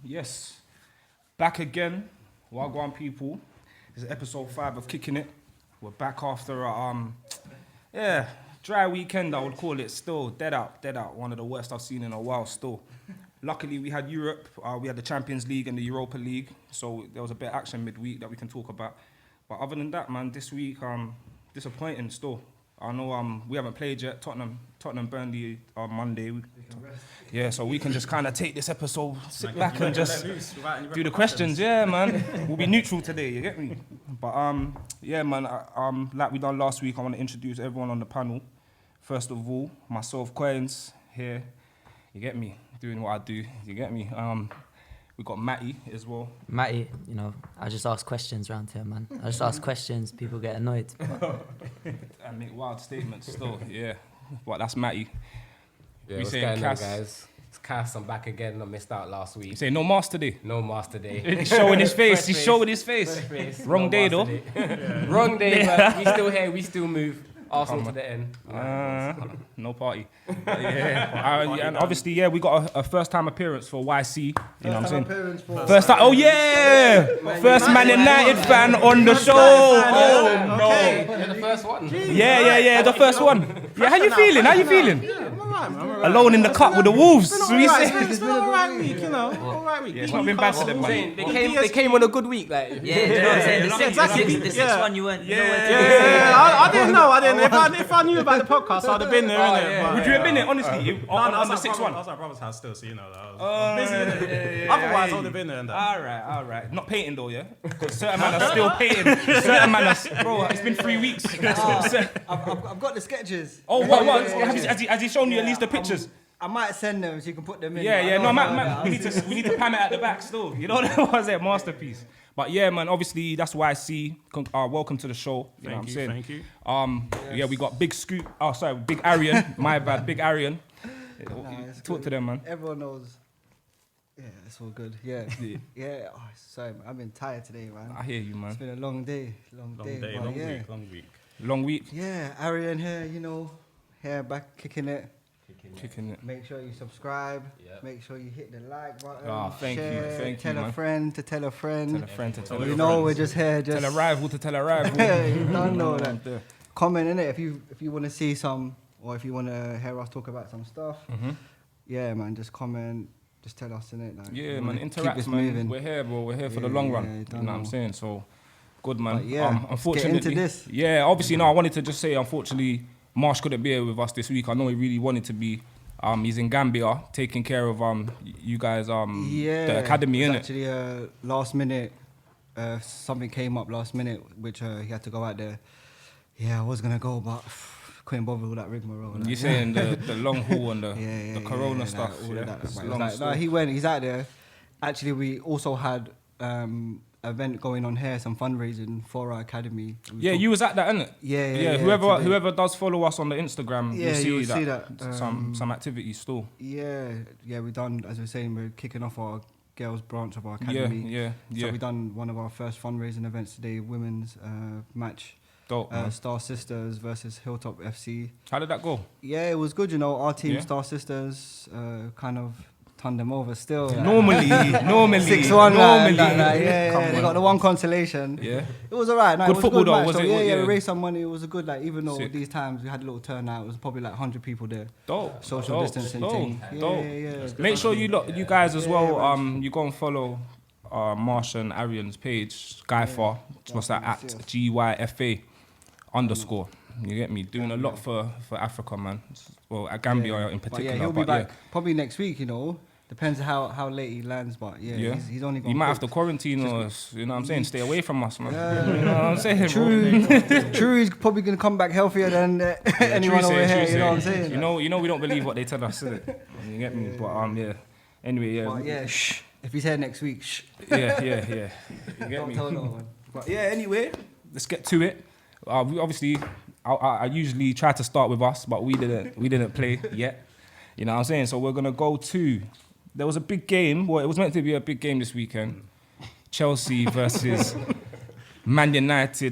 Yes, back again. Wagwan people. This is episode 5 of Kicking It. We're back after a dry weekend, I would call it. Still dead out. One of the worst I've seen in a while. Still, luckily we had Europe. We had the Champions League and the Europa League, so there was a bit of action midweek that we can talk about. But other than that, man, this week disappointing still. I know we haven't played yet. Tottenham Burnley on Monday. Yeah, so we can just kind of take this episode, sit back and just do the questions. Yeah, man. We'll be neutral today, you get me? But yeah, man, like we done last week, I want to introduce everyone on the panel. First of all, myself, Coinz, here. You get me? Doing what I do, you get me? We got Mattie as well. Mattie, you know, I just ask questions around here, man. I just ask questions, people get annoyed. I make wild statements still, yeah. But that's Mattie. Yeah, what's going on, guys? It's Cass, I'm back again. I missed out last week. You say no master day? No master day. He's showing his face, he's showing his face. Wrong no day though. Day. Wrong day, but we still here, we still move. Arsenal to the end. No party. And obviously, yeah, we got a first-time appearance for YC. You know what I'm saying? First time. Oh yeah! First Man United fan on the show. Oh no! You're the first one. Yeah, the first one. Yeah, how you feeling? I'm alright. Alone in the cup with the Wolves. It's been alright week, you know. Alright week. Yeah, it's not been bad for them, man. They came on a good week, like. Yeah, you know what I'm saying? The 6-1 you weren't. I didn't know. If I knew about the podcast, I'd have been there, innit? Would you have been there, honestly, on the 6-1? I was at brother's house still, so you know. I was busy, innit? Otherwise, I would have been there. All right. Not painting though, yeah? Because certain men are still painting. Certain men are... Bro, it's been 3 weeks. I've got the sketches. Oh, what? Has he shown you at least the pictures? I might send them so you can put them in. Yeah. No, man, we need to pan it at the back still. You know what was that masterpiece? But yeah, man. Obviously, that's YC. Welcome to the show. You know what I'm saying? Thank you. Yeah, we got Big Scoop. Oh, sorry, Big Arion. My bad, Big Arion. Talk to them, man. Everyone knows. Yeah, it's all good. Yeah. Oh, sorry, man. I've been tired today, man. I hear you, man. It's been a long day. Long week. Long week. Yeah, Arion here. You know, here back kicking it. Make sure you subscribe. Yep. Make sure you hit the like button. Thank you. Tell a friend to tell a friend. You know, we're just here. Tell a rival to tell a rival. You don't know that. Comment in it if you want to see some, or if you want to hear us talk about some stuff. Mm-hmm. Yeah, man, just comment. Just tell us in it. Like, yeah, man, interact, man. Moving. We're here, bro. We're here for the long run. You know what I'm saying? So, good, man. But yeah, unfortunately, let's get into this. Yeah, obviously, no. I wanted to just say, unfortunately, Marsh couldn't be here with us this week. I know he really wanted to be. He's in Gambia taking care of you guys the academy, innit? Actually, last minute, something came up last minute, which he had to go out there. Yeah, I was gonna go, but couldn't bother with that rigmarole. You're saying the long haul and the corona stuff. All of that. He went. He's out there. Actually, we also had event going on here, some fundraising for our academy. You was at that, innit? Yeah. Whoever does follow us on the Instagram, you'll see that. Some activities still. Yeah, we done, as we're saying, we're kicking off our girls branch of our academy. Yeah. So we done one of our first fundraising events today, women's match. Dope, Star Sisters versus Hilltop FC. How did that go? Yeah, it was good, you know. Our team, Star Sisters, kind of turned them over still. Normally. 6-1. Yeah. They got the one consolation. Yeah. It was alright. Good football though, was it? Yeah, we raised some money. It was a good, like, even though these times we had a little turnout, it was probably like 100 people there. Dope. Social distancing thing. Yeah. Make sure you guys as well, you go and follow Marsh and Arion's page, Guyfa. What's that? At GYFA _. You get me? Doing a lot for Africa, man. Well, at Gambia in particular. But he'll be back probably next week, you know. Depends how late he lands, but he's only got. You might have to quarantine us, you know what I'm saying? Stay away from us, man. You know what I'm saying? True, he's probably going to come back healthier than anyone over here, you know what I'm saying? You know we don't believe what they tell us, innit? You get me? But anyway, But shh. If he's here next week, shh. Yeah. You get don't me? tell no one. But anyway, let's get to it. We obviously, I usually try to start with us, but we didn't play yet. You know what I'm saying? So we're gonna go to. There was a big game. Well, it was meant to be a big game this weekend. Chelsea versus Manchester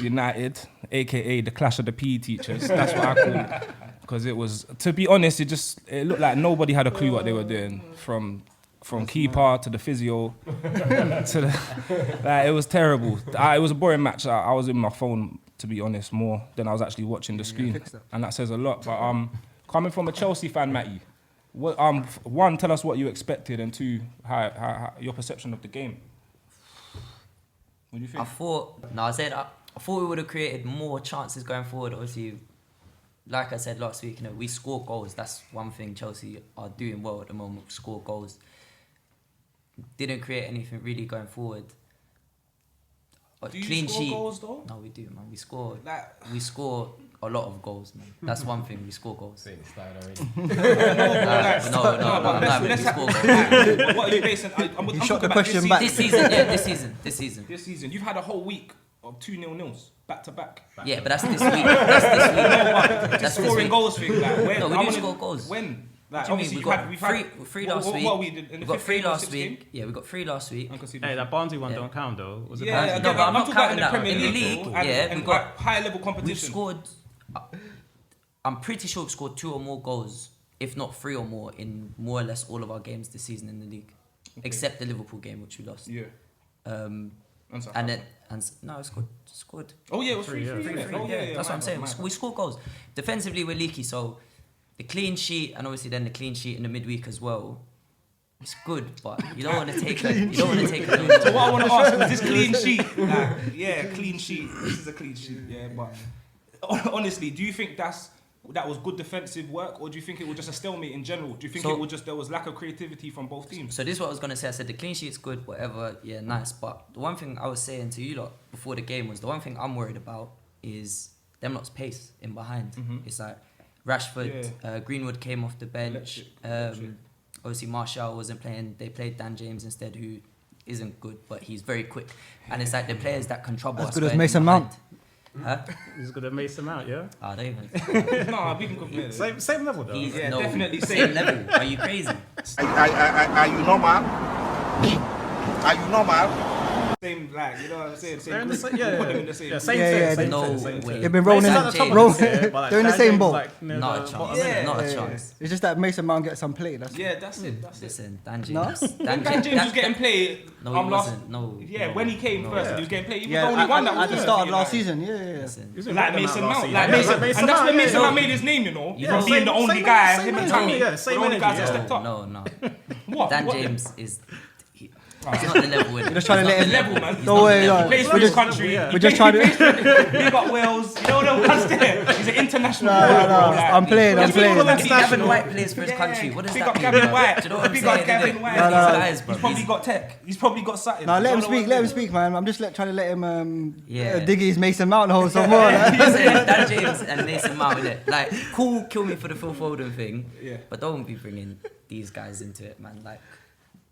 United, aka the clash of the PE teachers. That's what I call it. Because it was, to be honest, it looked like nobody had a clue what they were doing from from keeper to the physio to the like, it was terrible. It was a boring match. I was in my phone, to be honest, more than I was actually watching the screen, and that says a lot. But coming from a Chelsea fan, Mattie, what, one, tell us what you expected, and two, how your perception of the game. What do you think? I thought we would have created more chances going forward. Obviously, like I said last week, we score goals. That's one thing Chelsea are doing well at the moment. Score goals. Didn't create anything really going forward. But do you clean score sheet. goals though? No, we do, man. We score a lot of goals, man. That's one thing. We score goals. Saying it started already. No, we score goals. What are you basing? You shot the question back. This season. This season, you've had a whole week of 2-0-0s back to back. Yeah, but that's this week. That's scoring goals thing. Like, when, no, we do score goals. When? Like, What do you mean? we've had three last week. What we got 3 last week. Yeah, we got 3 last week. Hey, that Barnsley one don't count though. Was it Yeah, Barnsley? No, but I'm not talking about counting that. Premier In the league, though, we got higher level We've competition. scored. I'm pretty sure we've scored 2 or more goals, if not 3 or more, in more or less all of our games this season in the league, except the Liverpool game which we lost. Yeah. It's scored. Oh yeah, it was 3-3. Yeah. Oh yeah, That's what I'm saying. We score goals. Defensively, we're leaky, so the clean sheet, and obviously then the clean sheet in the midweek as well. It's good, but you don't want to take it. You don't want to take it. So what I want to ask is this clean sheet. Like, yeah, clean sheet. This is a clean sheet. Yeah, but honestly, do you think that was good defensive work, or do you think it was just a stalemate in general? Do you think it was just there was lack of creativity from both teams? So this is what I was gonna say. I said the clean sheet's good, whatever. Yeah, nice. But the one thing I was saying to you lot before the game was the one thing I'm worried about is them lot's pace in behind. Mm-hmm. It's like Rashford, Greenwood came off the bench. Obviously Martial wasn't playing. They played Dan James instead, who isn't good, but he's very quick. And it's like the players that can trouble us. As good as Mason Mount. Huh? He's gonna Mason Mount, yeah. Oh, they even. No, we can compare. Same level though. He's definitely same level. Are you crazy? Are you normal? Are you normal? Same, like, you know what I'm saying? They're in the Same same, group. Put them in the same. same Yeah, thing, yeah, same no thing, same way. thing. They've been rolling. Mason's at the top of the list, yeah, but, like, They're in the Dan same James, boat. like, near Not the a chance. bottom, Yeah. innit? Not a Yeah, chance. It's just that Mason Mount gets some play. That's Yeah, that's it. That's it. Listen, Dan No? James. Dan James was getting played. No, he wasn't. No. Yeah, when he came first, he was getting played. He was yeah. the only one that was At the start of last season. Yeah. Listen. He's been Like rocking Mason out last Mount, season. like Yeah, Mason, like and that's when Mason Mount. Mount made his name, you know, Yeah, from being the only same guy, energy, him and same Tommy, energy, yeah, same the only guys energy, that yeah. stepped up. No. What? Dan What? James is. He's not the level. We're just trying to let him. Level, man. Don't worry, He no. plays for We're his just country. yeah. We're just trying to. Big up Wales. You know them ones there. He's an international No, player, no, bro. Like, I'm playing. I'm Just big playing. up Gavin White plays for his country. What does Big that up mean? Gavin bro? White. Do you know what I'm Big saying? up Gavin White. No, no, These guys, bro. He's probably got tech. He's probably got something. No, let him You know speak. what Let I'm him speak, man. I'm just trying to let him Yeah. dig his Mason Mount hole some more. Like. Listen, Dan James and Mason Mount, innit? Like, cool, kill me for the Phil Foden thing. Yeah. But don't be bringing these guys into it, man. Like,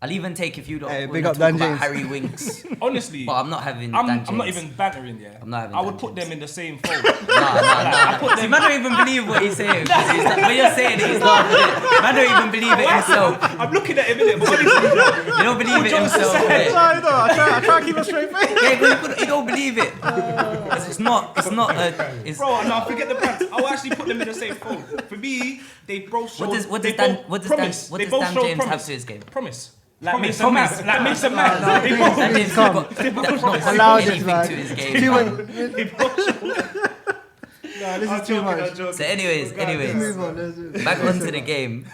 I'll even take if you don't Hey, want big to up talk Dan about James. Harry Winks. Honestly, But I'm not having Dan James. I'm not even bantering, yeah. I'm not having I would Dan put James. them in the same fold. Nah. See, man don't even believe what he's saying. When you're saying it, he's laughing at it. Man don't even believe it himself. I'm looking at him, innit? But honestly, You don't believe it jokes himself. aside. innit? I know. I try to keep a straight face. Yeah, because you don't believe it. It's not it's bro, no, forget the pants. I'll actually put them in the same fold. For me, they both showed. What they does Dan both promise. what They does both Dan showed James have promise. to his game? Promise. Like Mason Mount. Like Mason Mount. They please. both. Dan James has not Allow got this, anything man. to his Too game. much. They both showed. Nah, this is too much. So anyways, Move on. Let's do it. back onto the game.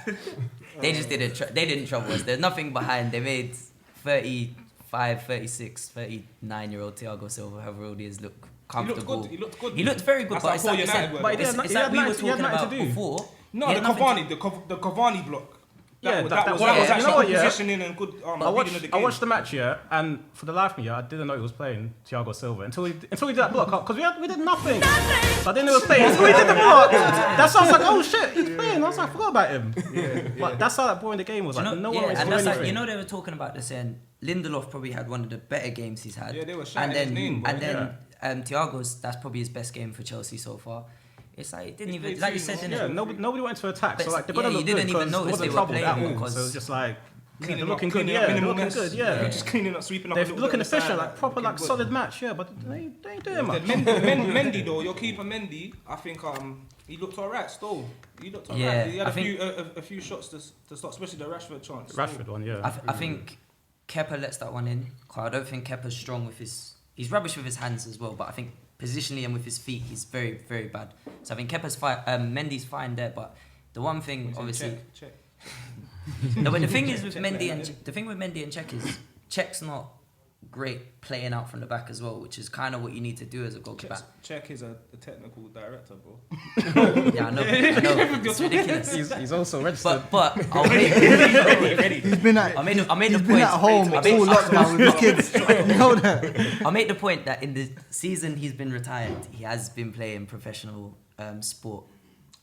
They just didn't trouble us. There's nothing behind. They made 35, 36, 39-year-old Thiago Silva, however old he is, look comfortable. He looked good. He looked very good, That's but like it's Paul like, United But he it's had like we were nothing- he had talking nothing about to do. before. No, He the had nothing Cavani, the Cavani block. Yeah, That was yeah, actually you know what, good yeah? positioning and good I reading of the watched game. I watched the match, yeah, and for the life of me, I didn't know he was playing Thiago Silva until he did that block because we did nothing. So I didn't know he was playing. Until he did the block. That's how I was like, oh shit, he's playing. I was like, I forgot about him. But that's how that boring the game was. Like, no one was and doing that's like, anything. you know, they were talking about this, saying Lindelof probably had one of the better games he's had. Yeah, they were shouting his name, bro. And then Thiago's, that's probably his best game for Chelsea so far. It's like, it didn't even, like you said, didn't Yeah, it? nobody wanted to attack. But So like, they're yeah, gonna you look didn't good even because there notice wasn't they were trouble playing at him all. because- So it was just like, Cleaning looking up, good, cleaning yeah, up they're minimal looking mess. good, yeah. Just cleaning up, sweeping up. They're a little looking bit on the efficient, side, like proper, like looking solid good. match, yeah. But they ain't doing much. Mendy though, your keeper Mendy, I think he looked alright still. He looked alright. Yeah, He had I think- a few shots to start, especially the Rashford chance. Rashford one, yeah. I think Kepa lets that one in. 'Cause I don't think Kepa's strong with his. He's rubbish with his hands as well, but I think positionally and with his feet, he's very, very bad. So I think Kepa's fine. Mendy's fine there, but the one thing, obviously, Check. no. But the thing is with Mendy and Cech is Cech's not great playing out from the back as well, which is kind of what you need to do as a goalkeeper. Check is a technical director, bro. Yeah, I know. It's ridiculous. He's also registered. But I'll make. He's been at I made the he's point. been at home all lockdown with his kids. You know that. I made the point that in the season he's been retired, he has been playing professional sport.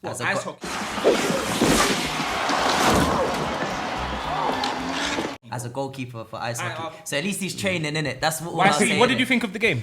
What, As a ice go- hockey? as a goalkeeper for ice hockey. I'll- So at least he's training, innit? That's what Why I was see? saying. What did you think of the game?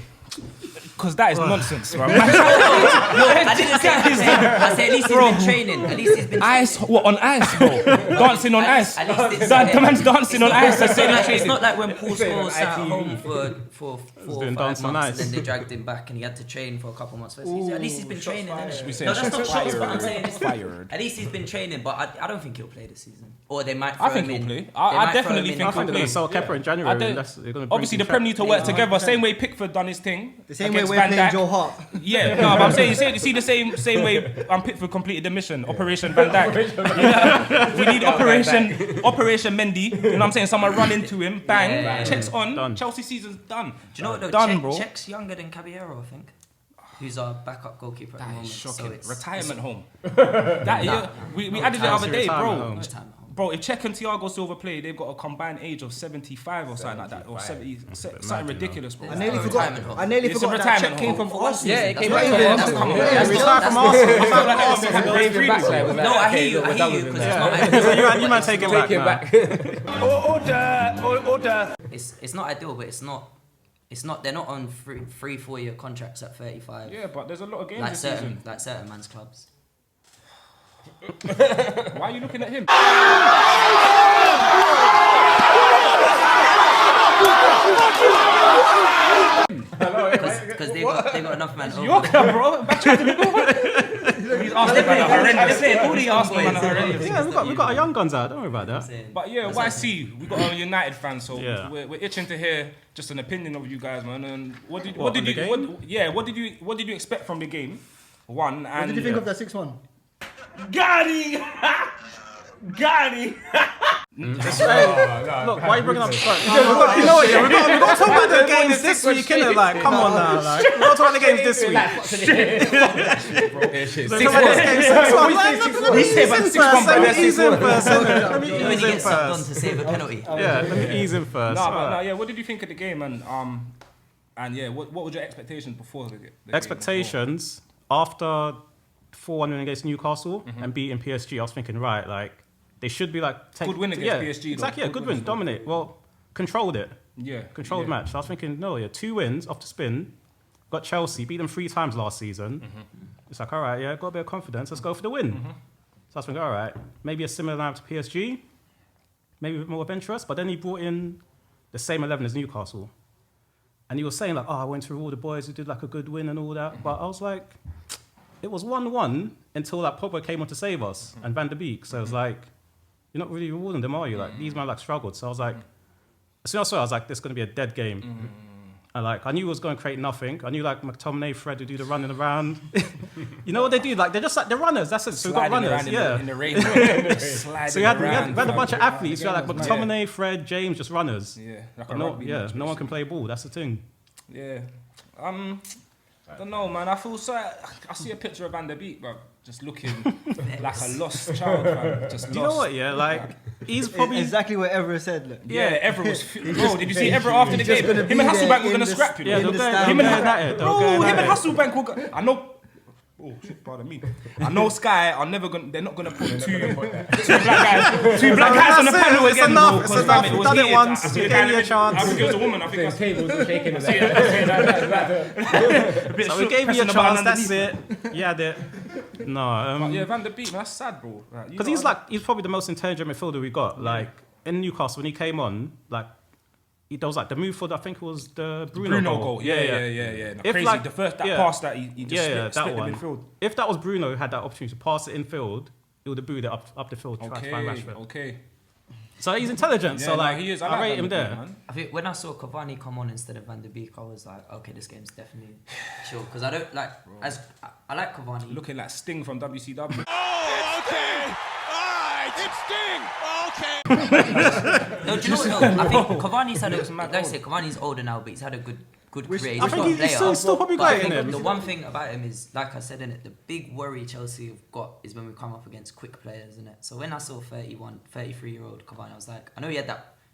Because that is nonsense, bro. No, I didn't say that. I said at least he's been training. At least he's been Ice, what, on ice, bro? Dancing on ice. At least it's- The man's dancing on ice. I said he's It's training. not like when Paul Scholes sat at home for 4 or doing 5 dance on months ice. and then they dragged him back and he had to train for a couple months first. At least he's been training, innit? We say No, that's shots not shots, but I'm fired. saying it's Fired. at least he's been training, but I don't think he'll play this season. Or they might throw I think him he'll in. play. They I might definitely throw him in. think I think they're going to sell Kepa in January. don't- And that's, they're gonna bring Obviously, the some Prem need to work Yeah. together. Same way Pickford done his thing. The same way against we're Van playing Dijk. Joe Hart. Yeah, no, but I'm saying, you see the same way Pickford completed the mission, Operation Van Dijk. Yeah. We need Operation Mendy. You know what I'm saying? Someone run into him, bang, Yeah. checks on. Done. Chelsea season's done. Do you know what though? Done, bro. Czech's younger than Caballero, I think. Who's our backup goalkeeper at the That moment. is shocking. So it's Retirement home. That yeah, we added it the other day, retirement bro. home. Much time at home. Bro, if Czech and Thiago Silva play, they've got a combined age of 75 or something like that, or 70, something ridiculous, bro. I nearly It's a forgot. retirement home. I nearly It's a forgot that retirement check came home. from For one Arsenal. season. Yeah, it came That's back not from even- Arsenal. that's not- Yeah, that's he not- retired that's from not- Arsenal. I felt like that was He gave him back, like, was No, like, I okay, hear you. we're I done hear you with because it. it's not. You might take him back. Take him now. back. It's not ideal, but it's not. They're not on 3-4 year contracts at 35. Yeah, but there's a lot of games Like this certain season. man's clubs. Why are you looking at him? Because they got enough man. over. Yorker, bro. Back to the He's Arsenal man are horrendous. All the Arsenal man are horrendous. Yeah, we've got our young guns out. Don't worry about that. Saying- But yeah, YC, we got our United fans, so Yeah. we're itching to hear just an opinion of you guys, man. And what did on the you game? what did you expect from the game? One, and What did you think of that 6-1? Gotti? Gotti? Look, why are you bringing up? You know what? Yeah, we got to talk about the games this week, innit? Like, come on now, like, we got to talk about the games this week. Ease in first. Let me When ease he in gets subbed on first. to save a penalty. Yeah, let me ease in first. Yeah, what did you think of the game? And yeah, what were your expectations before the game? Expectations after 4-1 against Newcastle and beating PSG, I was thinking, right, like they should be like Good win against PSG though. Exactly, yeah, good win, dominate. Well, controlled it, controlled yeah. match. So I was thinking, no, yeah, 2 wins off the spin. Got Chelsea, beat them 3 times last season. It's like, all right, yeah, got a bit of confidence. Let's go for the win. So I was thinking, all right, maybe a similar lineup to PSG, maybe a bit more adventurous. But then he brought in the same 11 as Newcastle. And he was saying like, oh, I went through all the boys who did like a good win and all that. But I was like, it was 1-1 until like Pogba came on to save us and Van der Beek. So it was like, you're not really rewarding them, are you? Like these men like struggled. So I was like, as soon as I saw it, I was like, this is going to be a dead game. And like, I knew it was going to create nothing. I knew like McTominay, Fred would do the running around. You know what they do? Like they're just like, they're runners. That's it. So we've got Sliding runners. around Yeah. in the rain. Sliding So you had around, a bunch of fam. athletes. You had like McTominay, Fred, James, just runners. Yeah, like a No, rugby yeah, match, no one can play ball. That's the thing. Yeah. I don't know, man. I feel so. I see a picture of Van der Beek, bro, just looking like a lost child, man. Just Do you know lost. what? Yeah, like he's probably Exactly what Everett said. Look. Yeah, Ever was. Bro, did you see Ever after the just game? gonna Him be and there Hasselbank were in gonna the- scrap, you know. yeah, in they'll the go stand. Him and at it. Bro, him and Hasselbank will go. I know. Oh shit, pardon me. I know Sky are never gonna. They're not gonna put two black guys on the That's it, panel it's again. enough, bro, it's 'cause, enough. fam, We've was done it heated. once, I see you a gave guy me a living- chance. I think it was a woman. I think The I see tables were shaking. it. A bit So we shook, gave you a pressing the button chance. That's underneath. it. Yeah, that. No, But yeah, Van der Beek, man, that's sad, bro. because he's probably the most intelligent midfielder we got. Like in Newcastle when he came on, like there was like the move for I think it was the Bruno goal. Yeah. If Crazy. like, The first pass that he just split that the one. midfield. If that was Bruno who had that opportunity to pass it in field, he would have booed it up the field to try to find Rashford. Okay. So he's intelligent. Yeah, so like he is. I like rate Van him de Beek, there. man. I think when I saw Cavani come on instead of Van de Beek, I was like, okay, this game's definitely chill. Because I don't like, I like Cavani. Looking like Sting from WCW. Oh, okay. All right, it's Sting. Okay. No, do you know what? No, I think Cavani's had a, like I said, Cavani's older now, but he's had a good career. I think he's still probably But I great in think him. the one thing about him is, like I said in it, the big worry Chelsea have got is when we come up against quick players, isn't it? So when I saw 33-year-old Cavani, I was like, I know he had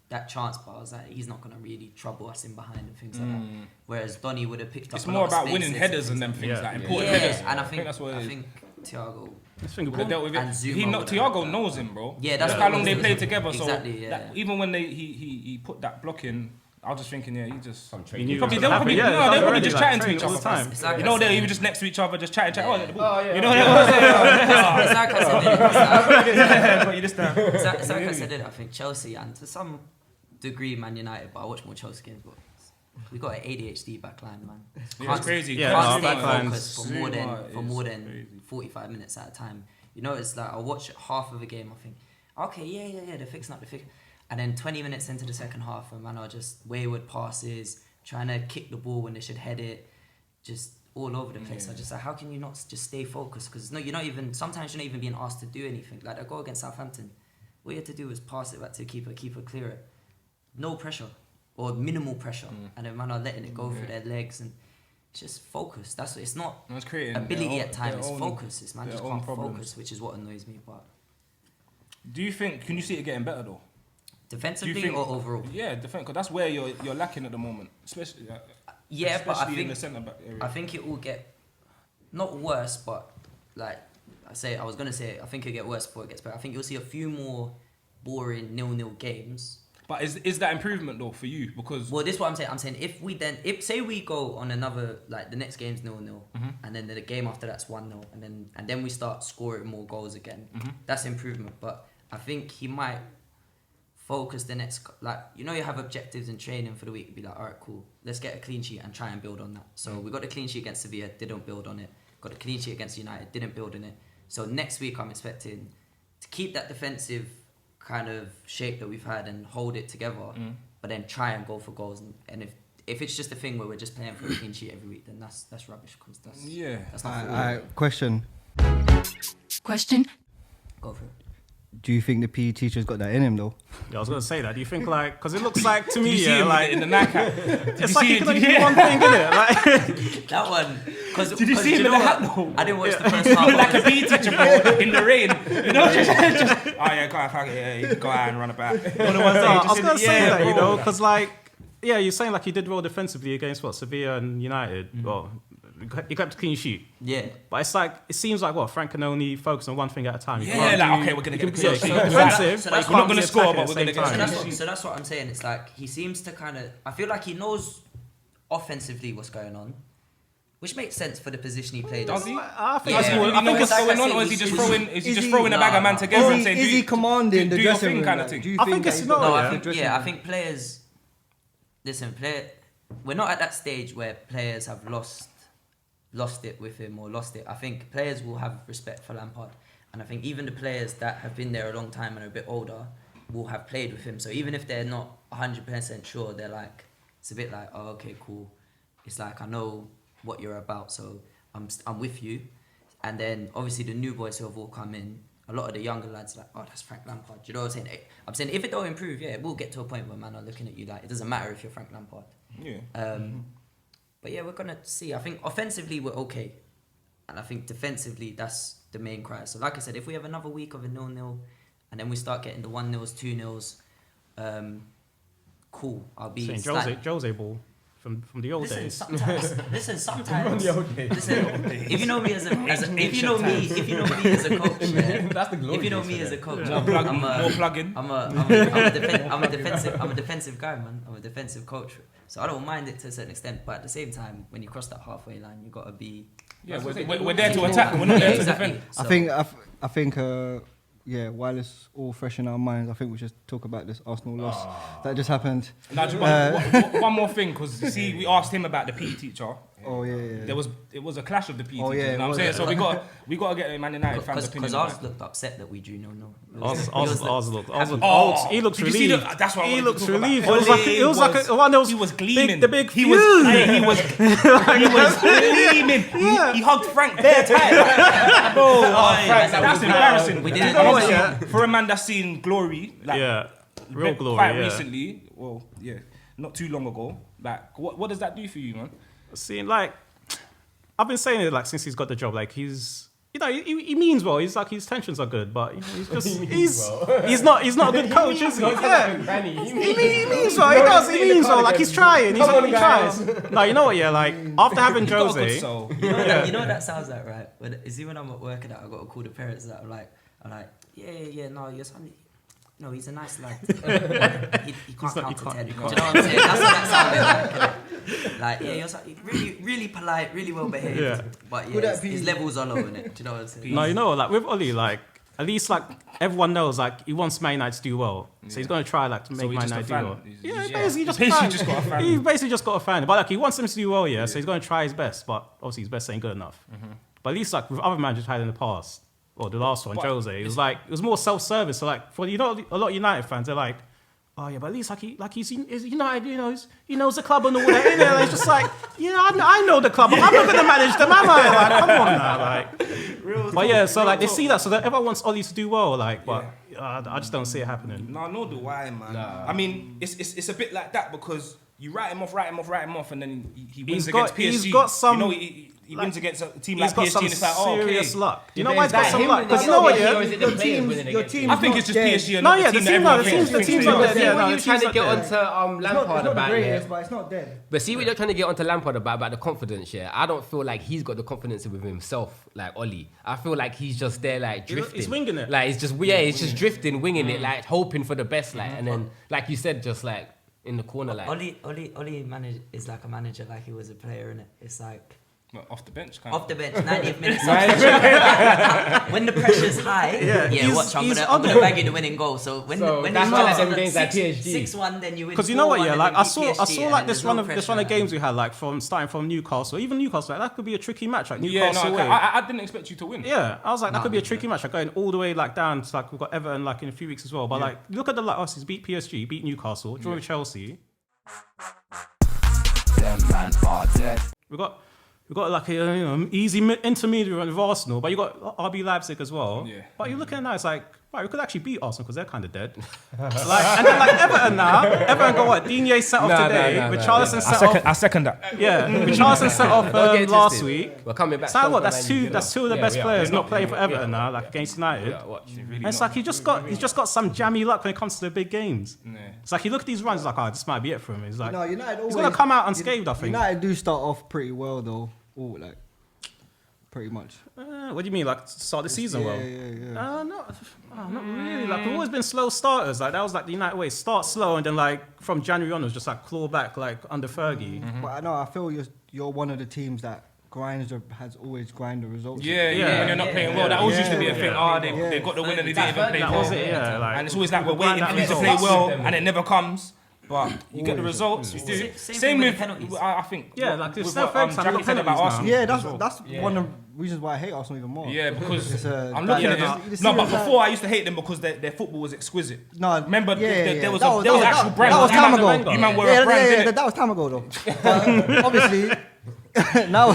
that chance, but I was like, he's not going to really trouble us in behind and things like that. Whereas Donny would have picked up It's a more lot of about winning spaces headers and them things, Yeah. like important yeah, headers. and I think that's what it is. Thiago Would have dealt with and it. Zuma Thiago knows him, bro. Yeah, that's how what long it they was. played together. Exactly, So yeah, that, even when he put that block in, I was just thinking, he just He knew probably it they was were probably gonna happen. they were probably already, just like, chatting to training each all other. the time. It's like You I know, said- they were just next to each other, just chatting. Yeah. Oh, the ball. Yeah. You know what it It's like I said, was? You just it's like I said, I think Chelsea and to some degree Man United, but I watch more Chelsea games. But we got an ADHD backline, man. Yeah, it's crazy. Yeah, Can't no, stay backline's focused for more Zuma than is crazy. 45 minutes at a time. You know, it's like I watch half of a game, I think, okay, yeah, they're fixing up the fix. And then 20 minutes into the second half, and man are just wayward passes, trying to kick the ball when they should head it, just all over the place. I just like, how can you not just stay focused? Because you're not even, sometimes you're not even being asked to do anything. Like that goal against Southampton, all you had to do was pass it back to keeper clear it. No pressure, or minimal pressure. And then man are letting it go through their legs, and it's just focus. That's what, it's not It's creating ability their at times, it's own- focus. It's man their just own can't problems. focus, which is what annoys me. But Do you think? Can you see it getting better though? defensively think- or overall? Yeah, defense. Because that's where you're lacking at the moment, especially. Yeah, but I especially in the think centre back area. I think it will get not worse, but like I was gonna say, I think it'll get worse before it gets better. I think you'll see a few more boring 0-0 games. But is that improvement though for you? Because Well, this is what I'm saying. I'm saying if say we go on another, like the next game's 0-0, and then the game after that's 1-0, and then we start scoring more goals again. That's improvement. But I think he might focus the next, like, you know, you have objectives in training for the week. Be like, all right, cool, let's get a clean sheet and try and build on that. So we got the clean sheet against Sevilla, didn't build on it. Got a clean sheet against United, didn't build on it. So next week I'm expecting to keep that defensive kind of shape that we've had and hold it together, but then try and go for goals. And if it's just a thing where we're just playing for a clean sheet every week, then that's rubbish, because that's not football. Question. Go for it. Do you think the PE teacher's got that in him though? Yeah, I was gonna say that. Do you think like, because it looks like to me, you see him like in the nightcap. it's like he can only do one thing, innit? Like That one, because Did you see him in the hat though? I didn't watch the first half. Like a PE teacher, bro, in the rain. You know, just oh yeah, go out, go out and run about. I was gonna say that, you know, because like, yeah, you're saying like he did well defensively against what, Sevilla and United. Well, he kept a clean sheet. Yeah. But it's like, it seems like what, Frank can only focus on one thing at a time. You Yeah, can't like, do- okay, we're gonna get a you clean can- sheet. yeah, So defensive, that's but you what- we're not can't gonna be score, attacking but at the we're gonna same get time. So that's what I'm saying. It's like he seems to kind of, I feel like he knows offensively what's going on, which makes sense for the position he played. Does he? I think Yeah. it's Does he more. really I know think what's it's. going on, or is he just throwing a bag of man together and saying, Is he commanding the do your dressing thing room? kind of like, thing? do you I think that it's he's not, got No, that yeah. in the dressing I room? think players. Listen, we're not at that stage where players have lost it with him or lost it. I think players will have respect for Lampard, and I think even the players that have been there a long time and are a bit older will have played with him. So even if they're not 100% sure, they're like, it's a bit like, oh, okay, cool. It's like, I know what you're about, so I'm with you. And then obviously the new boys who have all come in, a lot of the younger lads are like, oh, that's Frank Lampard. You know what I'm saying? I'm saying if it don't improve, yeah, we'll get to a point where man are looking at you like, it doesn't matter if you're Frank Lampard. Yeah. But yeah, we're gonna see. I think offensively we're okay, and I think defensively that's the main cry. So like I said, if we have another week of a 0-0, and then we start getting the 1-0s, 2-0s, cool. I'll be Saying Jose ball from the old Listen, days. sometimes. Sometimes. the old days. Listen, if you know me as a if you know me as a coach, yeah, That's the glory if you know days me for as a them. coach, More plugging. I'm a defensive guy, man. I'm a defensive coach, so I don't mind it to a certain extent. But at the same time, when you cross that halfway line, you gotta be. Yeah, we're there to attack. We're not there to defend. So, I think while it's all fresh in our minds, I think we should talk about this Arsenal loss that just happened. Now, one more thing, because see, we asked him about the PE teacher. Oh yeah. It was a clash of the PE teachers. Oh, yeah, You know what I'm saying? So we got to get Man United fans' opinion. Because Oz looked upset that we drew 0-0. He looks Did you see relieved. that's what I He wanted looks to talk about. relieved. It was like one of those. He was gleaming. The big he was gleaming. Yeah. He hugged Frank bare tight. That's embarrassing. We didn't. For a man that's seen glory, real glory, quite recently. Well, not too long ago. Like, what does that do for you, man? See, like, I've been saying it like since he's got the job. Like, he's, he means well. He's like, his intentions are good, but he's just he's not a good coach, is he? Yeah. He means well. He does. He means well. Like, he's trying. He tries. Like, you know what? Yeah. Like, after having Jose, You know what that sounds like, right? When I'm at work and I got to call the parents that I'm like, no, your son. No, he's a nice lad. he can't count to 10. Do you know what I'm saying? That's what that sounded like. You're really, really polite, really well behaved. Yeah. But his levels are low in it. Do you know what I'm saying? No, you know, like with Oli, like at least like everyone knows like he wants Man United to do well, so he's gonna try like to make Man United do well. He basically just got a fan. But like he wants them to do well, so he's gonna try his best. But obviously his best ain't good enough. But at least like with other managers had in the past. Or the last one, Jose. It was more self-service. So like for a lot of United fans, they're like, oh yeah, but at least he's United, he knows the club and all that. And it's just like, I know the club. I'm not gonna manage them, am I? Like, come on now, like. But yeah, so like they see that, so that everyone wants Oli to do well, like, but I just don't see it happening. No, nor do I, man. Nah. I mean, it's a bit like that because you write him off, and then he wins against PSG. He's got some. He wins against a team like PSG, and it's like, serious luck. Do you know why he's got some luck? Because you know what, your team. I think it's just PSG. And the team's not dead. Yeah, you're trying to get onto Lampard about it, but it's not dead. But see what you're trying to get onto Lampard about the confidence. Yeah, I don't feel like he's got the confidence with himself like Oli. I feel like he's just there like drifting. He's winging it. Like it's just drifting, winging it, like hoping for the best, like, and then like you said, just like in the corner, like Oli is like a manager, like he was a player, innit? It's like. Off the bench, Off the bench, 90th minute. When the pressure's high, watch, I'm gonna bag you the winning goal. So when that's why them games like PSG 6-1, then you win. Because you know what, like I saw like this run of games we had, like starting from Newcastle, even Newcastle, like that could be a tricky match, like Newcastle. I didn't expect you to win. Yeah, I was like that could be a tricky match, like going all the way like down to like we've got Everton like in a few weeks as well. But like look at the like us, beat PSG, beat Newcastle, draw with Chelsea. Them man are dead. We've got like a easy intermediate run with Arsenal, but you got RB Leipzig as well. Yeah. But you're looking at now, it's like, right, we could actually beat Arsenal because they're kind of dead. And then like Everton now, Everton got what? Digne sent off today. With Charleston sent off. I second that. Yeah, with Charleston sent off last week. We're coming back. So what? That's two of the best players not playing for Everton now, like against United. And it's like he's just got some jammy luck when it comes to the big games. It's like you look at these runs, like, oh, this might be it for him. He's like, he's gonna come out unscathed, I think. United do start off pretty well though. Oh, like pretty much. What do you mean, like start the season well? Yeah. Not really. Like we've always been slow starters. Like that was like the United way. Start slow and then like from January onwards, just like claw back like under Fergie. But I know I feel you're one of the teams that has always grind the results. Yeah. When you're not playing well, that always used to be a thing. They've got the win and they didn't even play well. And it's always like we're waiting for you to play well, and it never comes. But you get the results. You do. Same with penalties. I think. Yeah, like with what Jackie said about Arsenal. Yeah, that's one of the reasons why I hate Arsenal even more. Yeah, because I'm looking at it. No, but before I used to hate them because their football was exquisite. No, remember there was actual brand. That was time ago. You man were a brand. Yeah, that was time ago though. But obviously. now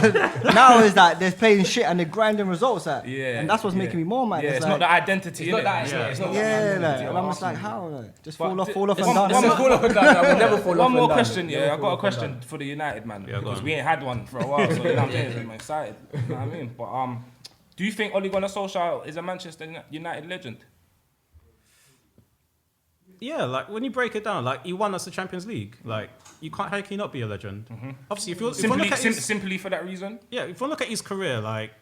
is that they're playing shit and they're grinding results at. Yeah. And that's what's making me more mad. Yeah, it's not the identity. It's not that. And I'm just like, how? Just fall off and down. One more question, I got a question for the United man because we ain't had one for a while, so you know what I'm saying? I'm excited. You know what I mean? But do you think Ole Gunnar Solskjaer is a Manchester United legend? Yeah, like when you break it down, like he won us the Champions League. Like how can he not be a legend? Obviously, if you look at simply for that reason. Yeah, if you look at his career, like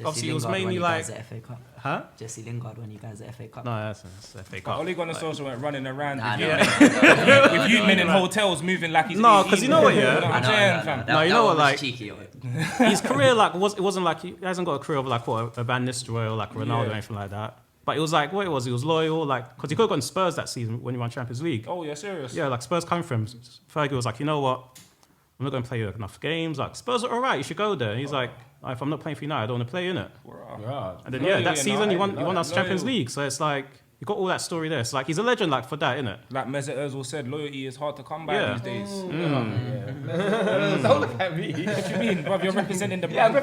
obviously it was mainly like FA Cup. Huh? Jesse Lingard when you guys at FA Cup. No, that's FA Cup. Ole Gunnar Solskjaer went running around with youth men in hotels, moving like he's. No, because you know what, you know what, like cheeky. His career, like it wasn't like he hasn't got a career of like a Van Nistelrooy or like Ronaldo or anything like that. But it was like what it was. He was loyal, like because he could have gone Spurs that season when he won Champions League. Oh, yeah, serious. Yeah, like Spurs coming from him. Fergie was like, you know what? I'm not going to play you enough games. Like Spurs are all right. You should go there. And he's like, if I'm not playing for you now, I don't want to play in it. And then that season he won us Champions League. So it's like you got all that story there. It's like he's a legend, like for that, innit? Like Mesut Ozil said, loyalty is hard to come by these days. Don't look at me. What you mean, bruv? You're representing the brand.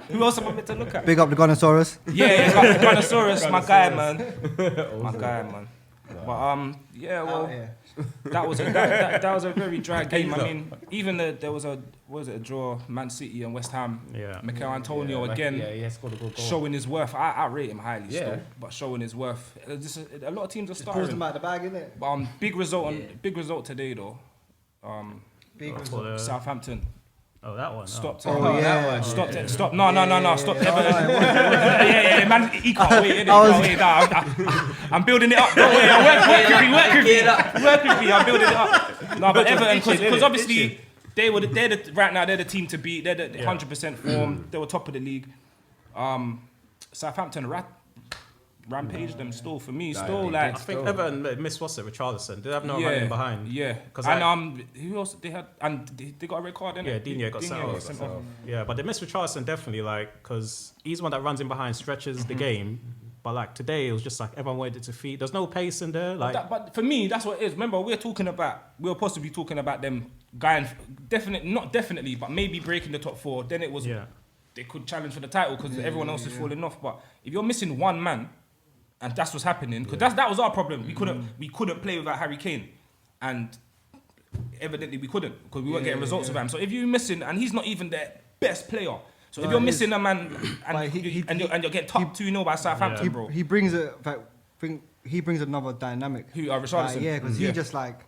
Who else am I meant to look at? Big up the Gunnosaurus. Yeah, Gunnosaurus, my guy, man. But that was a very dry game. I mean, even there was a draw, Man City and West Ham. Yeah. Mikel Antonio again, he scored a good goal. showing his worth. I rate him highly still, but showing his worth. A lot of teams are Pulls starting. them out the bag, innit? But big result today though. Big result. Southampton. Oh, that one. Stopped. Oh, yeah. Stop. No. Stop. Yeah, man. He can't wait. He can't wait. I'm building it up. Don't worry. Work with me. I'm building it up. No, but Everton, because obviously right now they're the team to beat. They're the 100% form. They were top of the league. Southampton rampaged them still for me. Still like I think Everton missed Richarlison. They have no running behind. Yeah. And who else they had? And they got a red card, didn't Yeah, they? Digne got sent off. Yeah, but they missed Richarlison definitely, like, because he's one that runs in behind, stretches the game. But like today, it was just like everyone wanted to feed. There's no pace in there. Like, but for me, that's what it is. Remember, we were possibly talking about them going not definitely, but maybe breaking the top 4. Then it was they could challenge for the title because everyone else is falling off. But if you're missing one man, and that's what's happening, because that was our problem. We couldn't play without Harry Kane, and evidently we couldn't because we weren't getting results with him. So if you're missing, and he's not even their best player, so if you're missing a man and you're getting top 2-0 by Southampton, bro, he brings another dynamic. Who Richarlison? Yeah, because he just like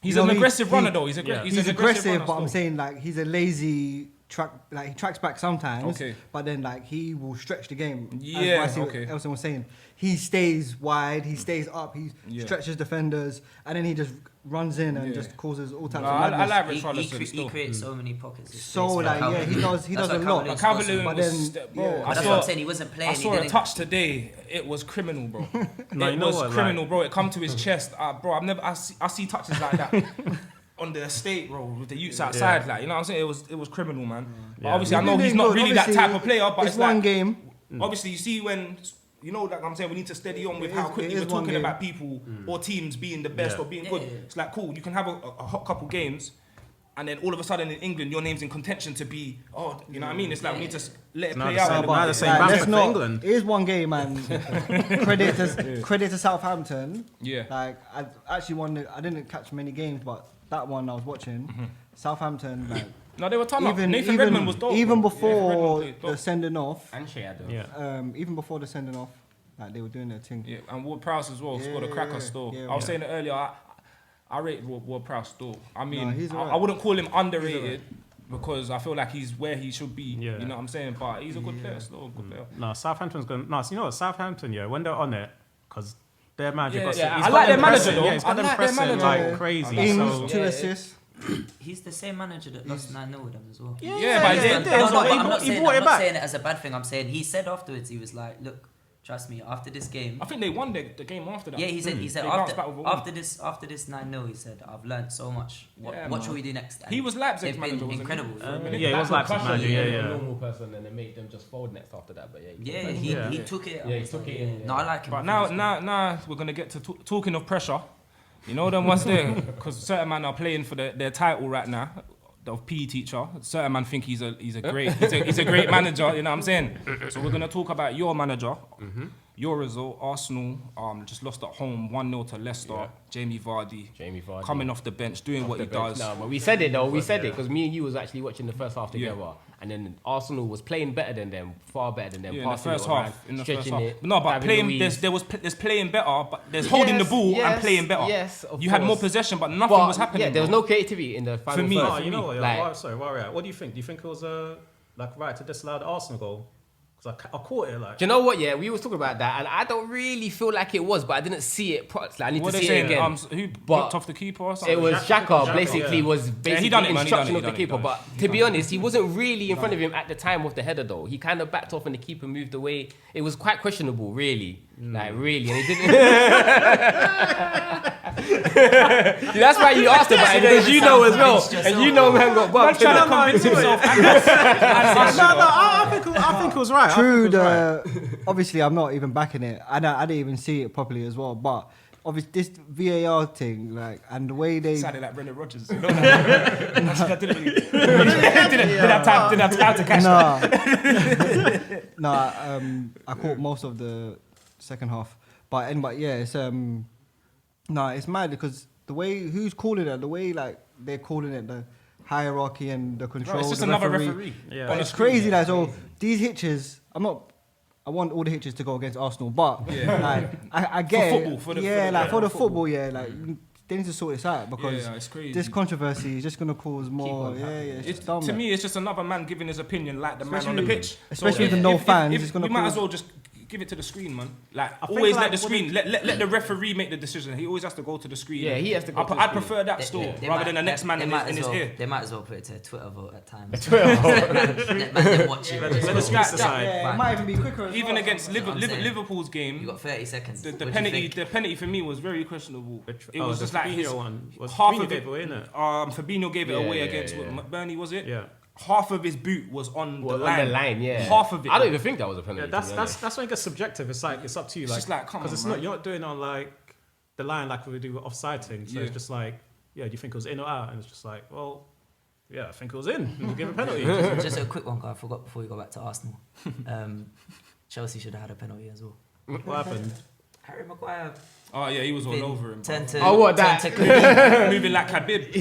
he's an aggressive runner though. He's aggressive, runner but I'm still. saying like he's a lazy. He tracks back sometimes, but then like he will stretch the game. As Elson was saying, he stays wide, he stays up, he stretches defenders, and then he just runs in and just causes all types of madness. I like Richarlison He creates so many pockets. Of So space like he does a lot. But Calvert-Lewin that's what I'm saying. He wasn't playing. I saw a touch today. It was criminal, bro. It was criminal, bro. It come to his chest, bro. I see touches like that. On the estate, bro, with the youths outside, like, you know what I'm saying? It was criminal, man. But obviously, I know he's not really that type of player, but it's one like, game. Obviously, you see when, you know, like I'm saying, we need to steady on with how quickly we're talking about people or teams being the best or being good. It's like, cool, you can have a hot couple games, and then all of a sudden in England, your name's in contention to be, you know what I mean? It's like we need to let it play out. Now the same for England. It is one game, man. Credit to Southampton. Yeah. Like I didn't catch many games, but that one I was watching, Southampton, like no, they were ton up. Nathan Redmond was dope. Even before the sending off, And Shea Adams. even before the sending off, like they were doing their thing. Yeah, and Ward-Prowse as well scored a cracker still. Yeah, I was saying it earlier. I rate Ward-Prowse still. I mean, he's alright. I wouldn't call him underrated because I feel like he's where he should be. Yeah. You know what I'm saying? But he's a good player still. Good player. No, Southampton's going. No, so you know what? Southampton, when they're on it, because their manager Yeah, got. I like their manager though. Yeah, he's got them pressing like crazy. Ings, So 2 assists. He's the same manager that lost 9-0 with them as well. Yeah, but I'm not saying it as a bad thing. I'm saying he said afterwards, he was like, look, trust me, after this game. I think they won the game after that. Yeah, he said They bounced back with a win. after this 9-0, he said, I've learned so much. What should we do next? And He was Leipzig's they've manager, been wasn't incredible. yeah, he was Leipzig manager. A Yeah. normal person, and it made them just fold next after that. But He took it. Yeah, he took it in. No, I like him. But now we're gonna get to talking of pressure. You know them ones there, because certain man are playing for their title right now. The PE teacher. Certain man think he's a great manager. You know what I'm saying? So we're gonna talk about your manager. Your result, Arsenal just lost at home 1-0 to Leicester. Yeah. Jamie Vardy Jamie Vardy. coming off the bench, doing what he does. No, but we said it though. We said it because me and you was actually watching the first half together, and then Arsenal was playing better than them, far better than them. Yeah, in the passing first it around, half. In the stretching first half. it, No, but having playing Luiz. there's playing better, but there's holding the ball and playing better. Yes, of you had more course. possession, but nothing was happening. Yeah, there was bro. no creativity in the final me. third. Oh, You know what? Like, Sorry, Warrior. What do you think? Do you think it was like right to disallow the Arsenal goal? Because I caught it like. Do you know what? Yeah, we was talking about that, and I don't really feel like it was, but I didn't see it. I need to see it again. Who blocked off the keeper or something? It was Xhaka, basically, yeah. was basically he done it, man. instruction He of the done keeper. it. But to be honest, he wasn't really in front of him at the time of the header, though. He kind of backed off, and the keeper moved away. It was quite questionable, really. Like, really. And he didn't... That's why you asked about it, because you know as well. And you know man got bumped. Trying to convince himself. I think it was right. True, obviously I'm not even backing it. I didn't even see it properly as well. But obviously this VAR thing, like, and the way they sounded like Brendan Rodgers. I didn't have time to catch that. I caught most of the second half. But anyway, yeah, it's it's mad because the way who's calling it, the way like they're calling it, the hierarchy and the control. It's just the another referee. Yeah. But it's crazy, like, so these hitches, I want all the hitches to go against Arsenal, but like I get for the football, like they need to sort this out because it's crazy. this controversy is just gonna cause more. It's dumb, to me, it's just another man giving his opinion, like the man on the pitch. Especially with no fans, it's gonna. We might as well just give it to the screen, man. Like, always let the screen, let the referee make the decision. He always has to go to the screen. Yeah, he has to go to the I'd screen. prefer that still, rather than the next man in his ear. They might as well put it to a Twitter vote at times. Let man watch it. Let the streets decide. It might even be quicker. Even against Liverpool's game, you got 30 seconds. The penalty for me was very questionable. It was just like his one. half of it. Fabinho gave it away, innit? Fabinho gave it away against Burnley, was it? Yeah. Half of his boot was on the line. On the line, yeah. Half of it. I don't even think that was a penalty. Yeah, that's when it gets subjective. It's like it's up to you. It's just like, come on, because you're not doing it on like the line like we do with offside thing. So it's just like, do you think it was in or out? And it's just like, well, yeah, I think it was in. We'll give a penalty. Just a quick one, I forgot before we go back to Arsenal. Chelsea should have had a penalty as well. What happened? Harry Maguire. Oh yeah, he was all over him. Moving like Khabib.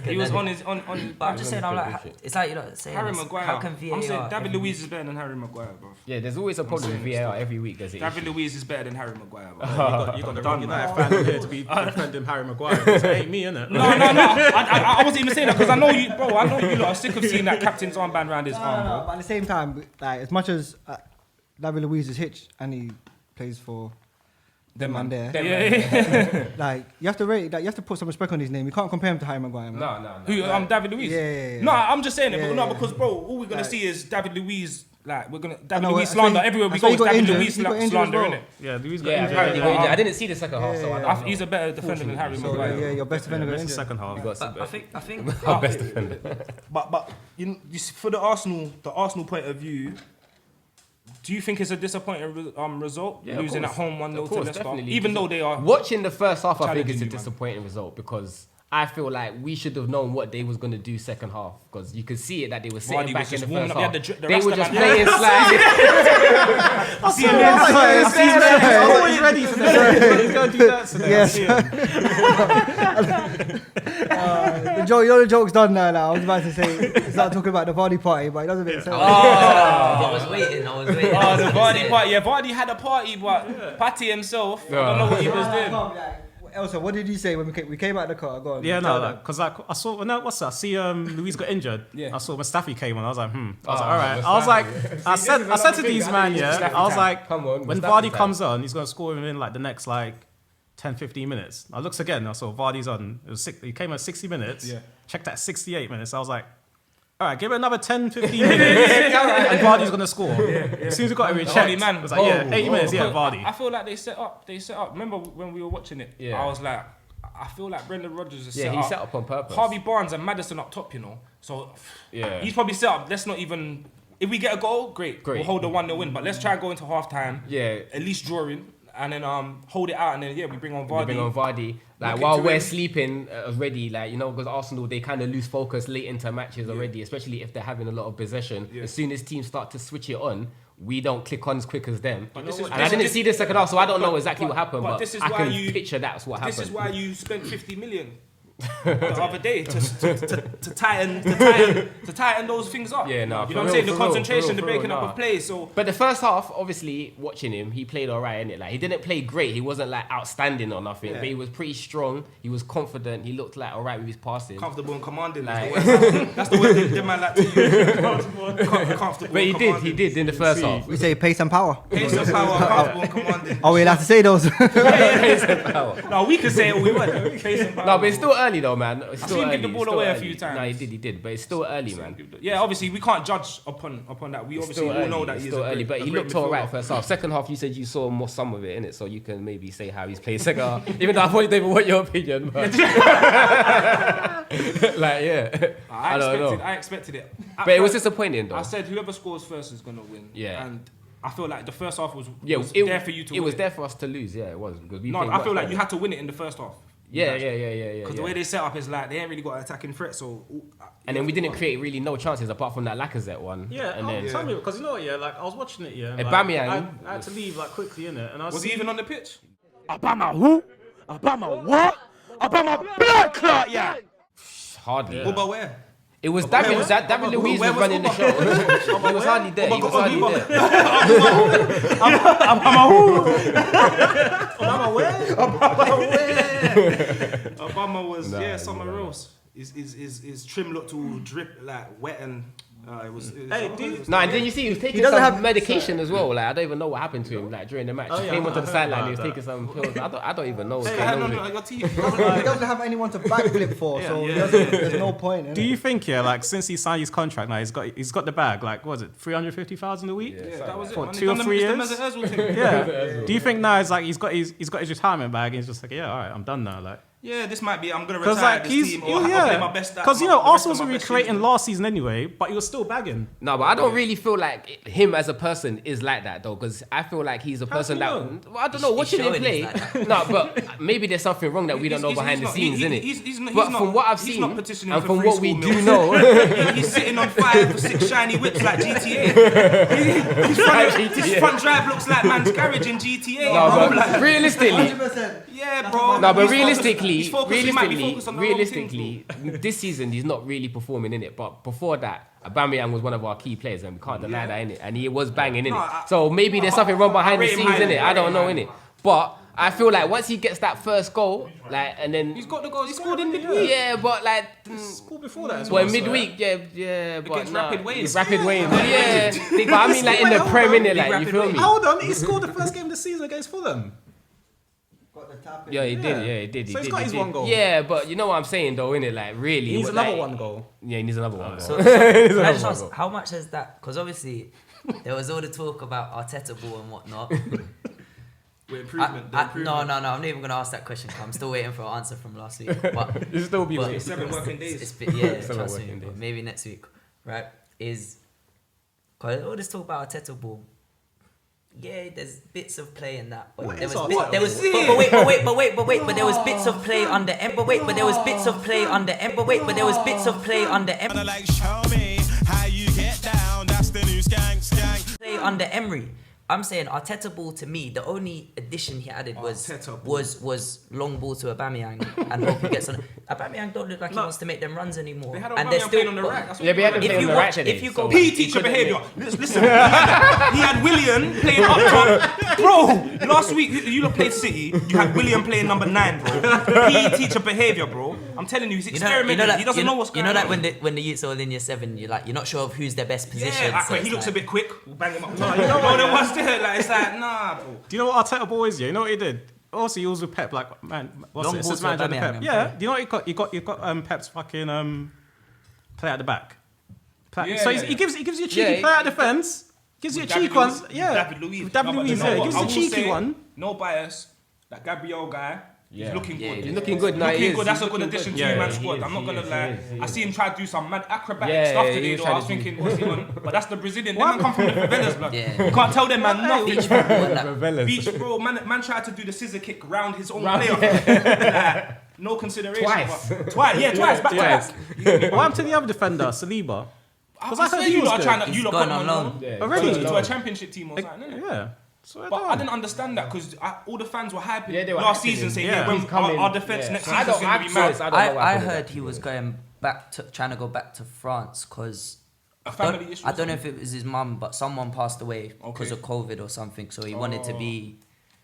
He was on his on. But I'm just saying, I'm like, it's like, you know, saying Harry Maguire. How can VAR? I'm saying David Luiz is better than Harry Maguire, bro. Yeah, there's always a problem with VAR every week. There's David Luiz is better than Harry Maguire, bro. You got the wrong United fan here to be defending Harry Maguire. It ain't me, innit? No. I wasn't even saying that because I know you, bro. I know you lot are sick of seeing that captain's armband around his arm, bro. But at the same time, like, as much as David Luiz is hitched and he plays for them man there. Like, you have to rate, like, you have to put some respect on his name. You can't compare him to Harry Maguire, man. No. Who? David Luiz. Yeah. No, I'm just saying it, but Yeah. because, bro, all we're gonna see is David Luiz. Like, we're gonna David No, Luiz I slander think- everywhere I we saw go. he got David injured. Luiz He got injured slander, as well. innit? Yeah, Luiz got Yeah, injured. apparently got injured. I didn't see the second half, so I don't know. He's a better defender than Harry So, Maguire. yeah, your best defender got Missed the injured. second half. But I think Our best defender. But you see, for the Arsenal point of view, do you think it's a disappointing result, Yeah, of losing at course. home 1-0 Of to course, Leicester? definitely. Even though they are Watching the first half, I think it's a challenging you, man. disappointing result because I feel like we should have known what they was going to do second half because you could see it that they were sitting Vardy back was in just the warming first up. half. He had the They were Rasta just man. playing slide. I was always ready for this. He's going to do that today. Yes. I see him. The joke, you know the joke's done now. Like, I was about to say, start talking about the Vardy party, but it doesn't make sense. I was waiting. Oh, the Vardy party. Yeah, Vardy had a party, but Partey himself, I don't know what he was doing. Elsa, what did you say when we came out of the car? Go on. Yeah, no, because I saw, what's that? I see Luiz got injured. Yeah. I saw Mustafi came on. I was like, I was like, all right. I was like, I said to these man, yeah, I was like, when Vardy comes on, he's going to score within like the next like 10-15 minutes. I looked again, I saw Vardy's on. He came at 60 minutes. Yeah. Checked at 68 minutes. I was like, all right, give it another 10-15 minutes, and Vardy's going to score. As soon as we got him in check, Vardy, man. I was like, 80 minutes, Vardy. I feel like they set up. Remember when we were watching it? Yeah. I was like, I feel like Brendan Rodgers is Yeah, set he up. set up on purpose. Harvey Barnes and Maddison up top, you know. So Yeah. he's probably set up. Let's not even. If we get a goal, great. We'll hold the 1-0 win. But let's try and go into half time. Yeah. At least drawing. And then hold it out, and then we bring on Vardy. Like Look while into we're him. sleeping already, like, you know, because Arsenal, they kind of lose focus late into matches already, especially if they're having a lot of possession. Yeah. As soon as teams start to switch it on, we don't click on as quick as them. But I didn't see the second half, so I don't know exactly what happened. But this is I why can you picture that's what happened. This is why you spent 50 million the other day to tighten those things up. Yeah, no, you know what I'm saying? The concentration, the breaking up of play. So, but the first half, obviously, watching him, he played alright, innit? Like he didn't play great. He wasn't like outstanding or nothing, but he was pretty strong. He was confident. He looked like alright with his passing. Comfortable and commanding. Like, that's the word they man like to use. Comfortable. But he did in the first half. We say pace and power. Pace and power, comfortable and commanding. Are we allowed to say those? Pace and power. No, we can say it all we want. Pace and power. No, but it's still early though, man. It's I've still seen him early. give the ball It's still away a early. few times. No, he did, but it's still early, man. Yeah, obviously we can't judge upon that. We obviously all know that It's he's still a early, great, but he looked alright first half. Second half, you said you saw more some of it in it, so you can maybe say how he's played second half. Even though I thought you didn't even want your opinion, but like I don't know. I expected it, But it was disappointing though. I said whoever scores first is gonna win. Yeah. And I feel like the first half was it, there for you to win. It was there for us to lose. Yeah, it was because we. No, played I much feel like better. you had to win it in the first half. Yeah. Because the way they set up is like they ain't really got an attacking threat. So. And then we didn't create really no chances apart from that Lacazette one. Yeah, and then tell me, because you know what, yeah, like I was watching it, yeah. And, Aubameyang like, I had to leave like quickly, innit? And I Was he even on the pitch? Obama who? Obama what? Obama blood clot, yeah. hardly. What about where? It was David Luiz was running the show. He was hardly there. He was hardly there. Obama was somewhere else. His trim looked all drip like wet and it was. And then you see he was taking some medication as well. Like I don't even know what happened to him. Like during the match, he came onto the sideline. He was taking some pills. I don't even know. He doesn't have anyone to backflip for, so there's no point. Do you think like since he signed his contract now he's got the bag? Like what was it, 350,000 a week? Yeah, that was it. For 2 or 3 years. Yeah. Do you think now it's like he's got his retirement bag and he's just like alright, I'm done now. Like. Yeah, this might be. I'm gonna retire this team or play my best. Because Arsenal was recreating last season anyway, but he was still bagging. No, but I don't really feel like him as a person is like that though, because I feel like he's a person that I don't know. Watching him play, no, but maybe there's something wrong that we don't know behind the scenes, innit? But from what I've seen and from what we do know, he's sitting on 5 or 6 shiny whips like GTA. His front drive looks like man's garage in GTA. No, but realistically, yeah, bro. No, but realistically, realistically, this season he's not really performing in it. But before that, Aubameyang was one of our key players, and we can't deny that in it. And he was banging in it. So maybe there's something wrong behind the scenes in it. I don't know in it. But I feel like once he gets that first goal, like, and then he's got the goal. He scored in midweek. Yeah, but like scored before that as well. Midweek, yeah, but against Rapid Wayne. Rapid Wayne, yeah. But I mean, like in the Prem, innit? Like you feel me? Hold on, he scored the first game of the season against Fulham. Yeah, he did. So he's got his one goal. Yeah, but you know what I'm saying though, innit? Like really, he needs another one goal. Yeah, he needs another one. So can I just ask, how much has that? Because obviously there was all the talk about Arteta ball and whatnot. Improvement. No, I'm not even going to ask that question. I'm still waiting for an answer from last week. But it's still be 7 working days. Trust me, but maybe next week, right? Because all this talk about Arteta ball. Yeah, there's bits of play in that. But there was bits of play under under Emery. I'm saying Arteta ball to me, the only addition he added was long ball to Aubameyang and hope he gets on. Aubameyang don't look like he wants to make them runs anymore. They had and they're still on the right. Yeah, we had him playing on the right today. If you go PE teacher behaviour. Listen, he had William playing up top. Bro, last week you lot played City. You had William playing number 9, bro. PE teacher behaviour, bro. I'm telling you, he's experimenting. He doesn't know what's going on. You know that when the youths are in year 7, you're not sure of who's their best position. Yeah, he looks a bit quick. We'll bang him up. You know what's there? Like it's like nah, bro. Do you know what Arteta ball is? Yeah, you know what he did. Also, he was with Pep. Like man, what's it? Assistant manager under Pep. Yeah. Do you know what he got? Pep's fucking play at the back. He gives you a cheeky play at defense. Gives you a cheeky one. Yeah. David Luiz. David Luiz. Yeah. Gives you a cheeky one. No bias. That Gabriel guy. He's looking good. He's looking good now. That's a good addition to your man's squad. I'm not gonna lie. I see him try to do some mad acrobatic stuff today. Though I was thinking, what's he on? But that's the Brazilian. Them man come from the favelas, blood. You can't tell them man nothing. Beach bro, man tried to do the scissor kick round his own player. No consideration. Twice. Yeah, twice. Back to back. What happened to the other defender, Saliba? Because I heard you lot trying to. You lot going on loan already to a championship team or something. Yeah. But I didn't understand that because all the fans were hyping Yeah, they were last hyping season him. saying, Yeah, when he's coming. our defense next So season is going to be mad. I heard he was going back to trying to go back to France because I don't know if it was his mum, but someone passed away because of COVID or something. So he wanted to be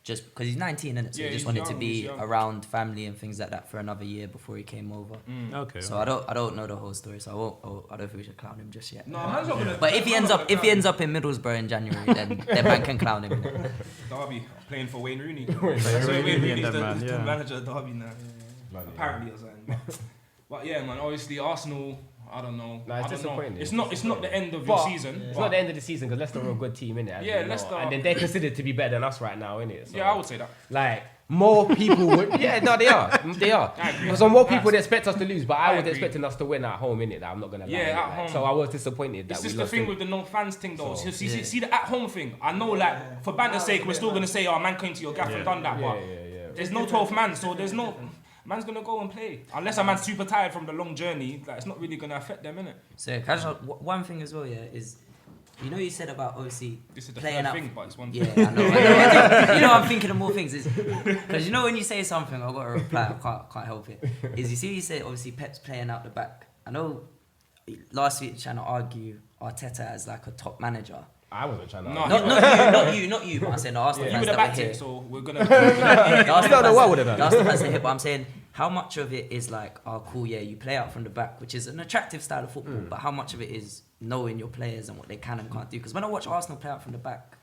just because he's 19, innit? So he just wanted to be around family and things like that for another year before he came over. Okay. So I don't know the whole story. So I don't think we should clown him just yet. No, man's not gonna. But if he ends up in Middlesbrough in January, then man can clown him. Derby playing for Wayne Rooney. Rooney He's and them, the man, manager of Derby now. Apparently or something. But yeah, man. Obviously Arsenal. I don't know. No, it's disappointing. It's not the end of your season. It's not the end of the season because Leicester are a good team, innit? Yeah, Leicester. And then they're considered to be better than us right now, innit? So, Yeah, I would say that. Like, more people would... Yeah, no, they are. They are. So more people would expect us to lose, but I was expecting us to win at home, innit? I'm not going to lie. Yeah, at home. So I was disappointed that It's we just lost. the thing with the no fans thing though. So, see the at home thing. I know, like, for banter's sake, we're still going to say, oh, man came to your gaff and done that, but there's no 12th man, so there's no... Man's gonna go and play unless a man's super tired from the long journey. Like it's not really gonna affect them, innit? So one thing as well, is you said about obviously This is the playing third up. thing, but it's one Yeah, thing. I know. I'm thinking of more things. Because when you say something, I've got to reply. I can't help it. You see, you say obviously Pep's playing out the back. I know last week trying to argue Arteta as like a top manager. I wasn't trying to... No, Not you, but I'm saying the Arsenal you fans would have that were backed here. it, so we're gonna. The Arsenal would have done. fans that here, but I'm saying how much of it is like, oh cool, yeah, you play out from the back, which is an attractive style of football, but how much of it is knowing your players and what they can and can't do? Because when I watch Arsenal play out from the back,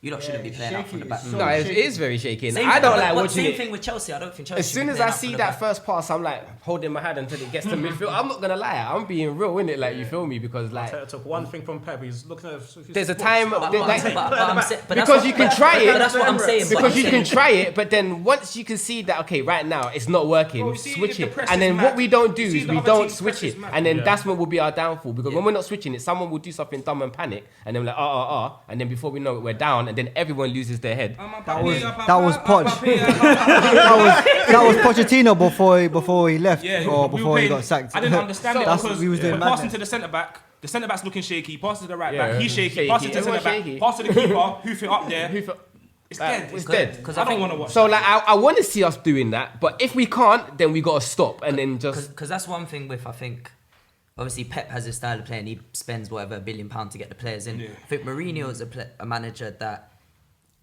you lot shouldn't be playing out from the back. No, it is very shaky. I don't like watching Same it. thing with Chelsea. I don't think Chelsea. As soon as I see that first pass, I'm like holding my hand until it gets to midfield. I'm not gonna lie, I'm being real, innit? Like you feel me? Because like I took one thing from Pep. He's looking at. there's a time because you can try it. That's what I'm saying. Because you can try it, but then once you can see that okay, right now it's not working, Well, you see, switch if the it. press And is then mad, what we don't do you see is the we other don't team's switch press is it, mad. and then that's what will be our downfall. Because when we're not switching it, someone will do something dumb and panic, and then we're like and then before we know it, we're down, and then everyone loses their head. That was Poch. that was Pochettino before he left or before he got sacked. I didn't understand it That's because we was doing we're passing madness. to the centre back. The centre back's looking shaky. Pass to the right Yeah, back. He's shaky. shaky. Pass it to the centre Everyone's back. shaky. Pass to the keeper. Hoof it up there. It's dead. It's dead. Because I don't want to watch. So like I want to see us doing that, but if we can't, then we gotta stop and then just. Because that's one thing with I think. Obviously, Pep has his style of playing. He spends whatever £1 billion to get the players in. Yeah. I think Mourinho is a manager that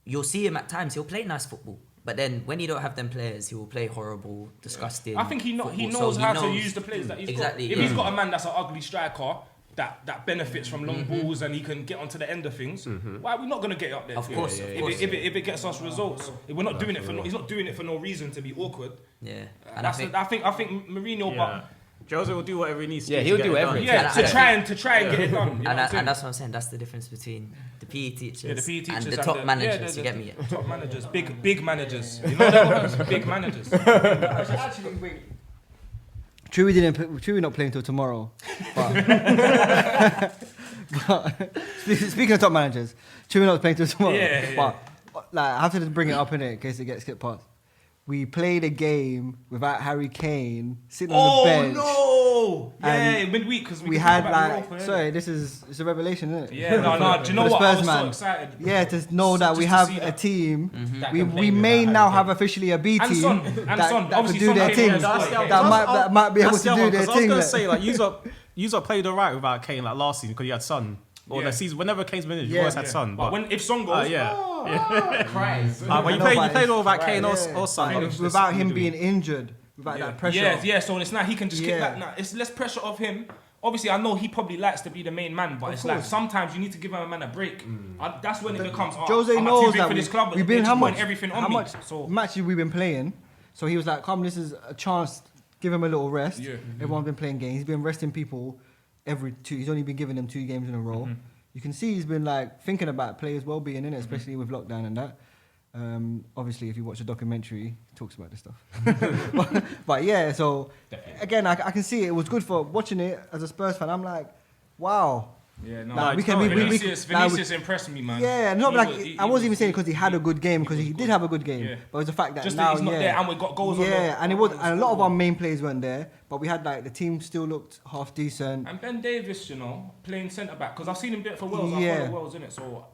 you'll see him at times. He'll play nice football, but then when he don't have them players, he will play horrible, disgusting. I think he knows how to use the players that he's got. If he's got a man that's an ugly striker that benefits from long balls and he can get onto the end of things, why are we not going to get up there? Of course, if it gets us results, if we're not doing it for he's not doing it for no reason to be awkward. Yeah, and I think Mourinho, but. Jose will do whatever he needs to. Yeah, he'll do whatever. Yeah, to try and get it done. And that's what I'm saying. That's the difference between the PE teachers, and the and top managers. You get me? Top managers, big managers. You know that big managers. Actually, wait. True, we not playing till tomorrow. But speaking of top managers, true, we not playing till tomorrow. Yeah. But like, I have to just bring it up in it in case it gets skipped past. We played a game without Harry Kane sitting on the bench. Oh no! And Yeah, midweek because we had like, sorry, it's a revelation, isn't it? Yeah, no. Do you know what? I was so excited. Yeah, to know that we have a team. We may now have officially a B team that could do their thing. That might be able to do their thing. I was gonna say like, you played alright without Kane like last season because you had Son. Or the season, whenever Kane's been in, you always had Son. But if Son goes, Christ. But you played all about Kane or Son. Without him being injured, without that pressure. Yeah, so it's now he can just kick back now. It's less pressure of him. Obviously, I know he probably likes to be the main man, but it's like sometimes you need to give a man a break. That's when it becomes, Jose I'm knows too big that for this club, we've been how much So matches we've been playing. So he was like, come, this is a chance, give him a little rest. Yeah. Everyone's been playing games. He's been resting people he's only been giving them 2 games in a row. You can see he's been like thinking about players' well-being, innit? Especially with lockdown and that. Obviously, if you watch a documentary, it talks about this stuff. but yeah, so again, I can see it was good for watching it as a Spurs fan. I'm like, wow. Yeah, no, like, Vinicius impressed me, man. Yeah, I wasn't even saying because he had a good game, because he did have a good game. Yeah. But it was the fact that just now that he's not there and we got goals on the and a lot of our main players weren't there, but we had like the team still looked half decent. And Ben Davies, playing centre back, because I've seen him do it for Wales. I follow Wales, innit? So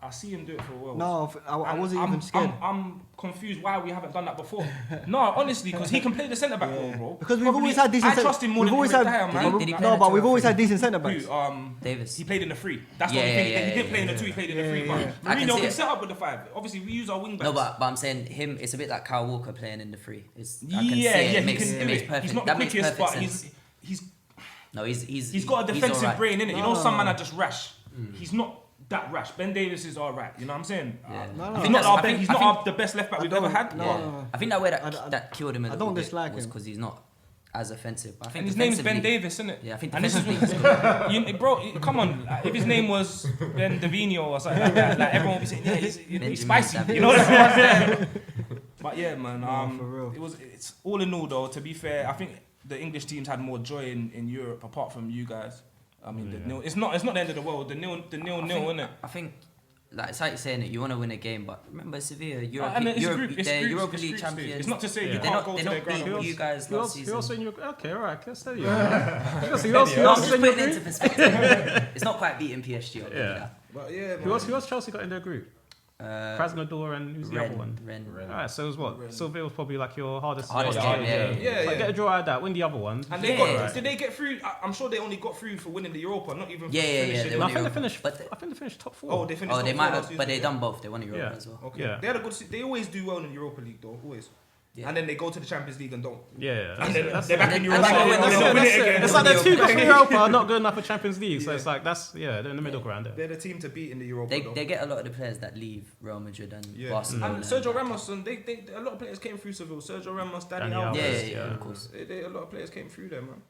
I see him do it for Wales. No, I wasn't even scared. I'm confused why we haven't done that before. No, honestly, because he can play the centre back role, bro. Because we've always had decent. I trust him more than Maguire, man. Did he play No, in but the we've two or always three? had decent centre backs. Davis. He played in the 3. That's the only thing. He didn't play in the 2. He played in the 3. But Mourinho can set up with the 5. Obviously, we use our wing backs. No, but I'm saying him. It's a bit like Kyle Walker playing in the 3. It makes perfect. He's not the quickest, but sense. He's got a defensive right. brain in it. You know, some men are just rash. He's not that rash. Ben Davis is alright. You know what I'm saying? He's not the best left back we've ever had. No. I think that way that killed him. I don't dislike him because he's not as offensive. I think and his name's Ben Davis, isn't it? Yeah, I think and defensively he's good. Bro, come on. If his name was Ben Davino or something like that, like everyone would be saying, yeah, he's spicy. You know what I'm saying? But yeah, man. For real. It's all in all though. To be fair, I think the English teams had more joy in Europe apart from you guys. I mean, the nil. It's not the end of the world. The nil, isn't it? I think. Like, it's like you're saying it, you want to win a game, but remember Sevilla, they're Europa League champions. It's not to say you can't go to their ground. They're not beating you guys last season. Who else in your... Okay, all right, let's tell you. I'm just putting it into perspective. It's not quite beating PSG. But yeah, Who else Chelsea got in their group? Krasnodar and who's the other one? Rennes. Alright, so it was what? Sevilla was probably like your hardest game. Like, get a draw out of that, win the other one. And they got. Did they get through? I'm sure they only got through for winning the Europa, not even. Yeah. I think they finished top 4. Oh, they finished. Oh, they might have, but they done both. They won the Europa as well. Okay. Yeah. They had a good. They always do well in the Europa League, though. Always. Yeah. And then they go to the Champions League and don't. Yeah. And then they're back in Europa. It's like they're too good for Europa, not good enough for Champions League. So it's like they're in the middle ground there. They're the team to beat in the Europa. They get a lot of the players that leave Real Madrid and Barcelona. And Sergio Ramos and they a lot of players came through Seville. Sergio Ramos, Dani Alves. Yeah, of course. A lot of players came through there, man.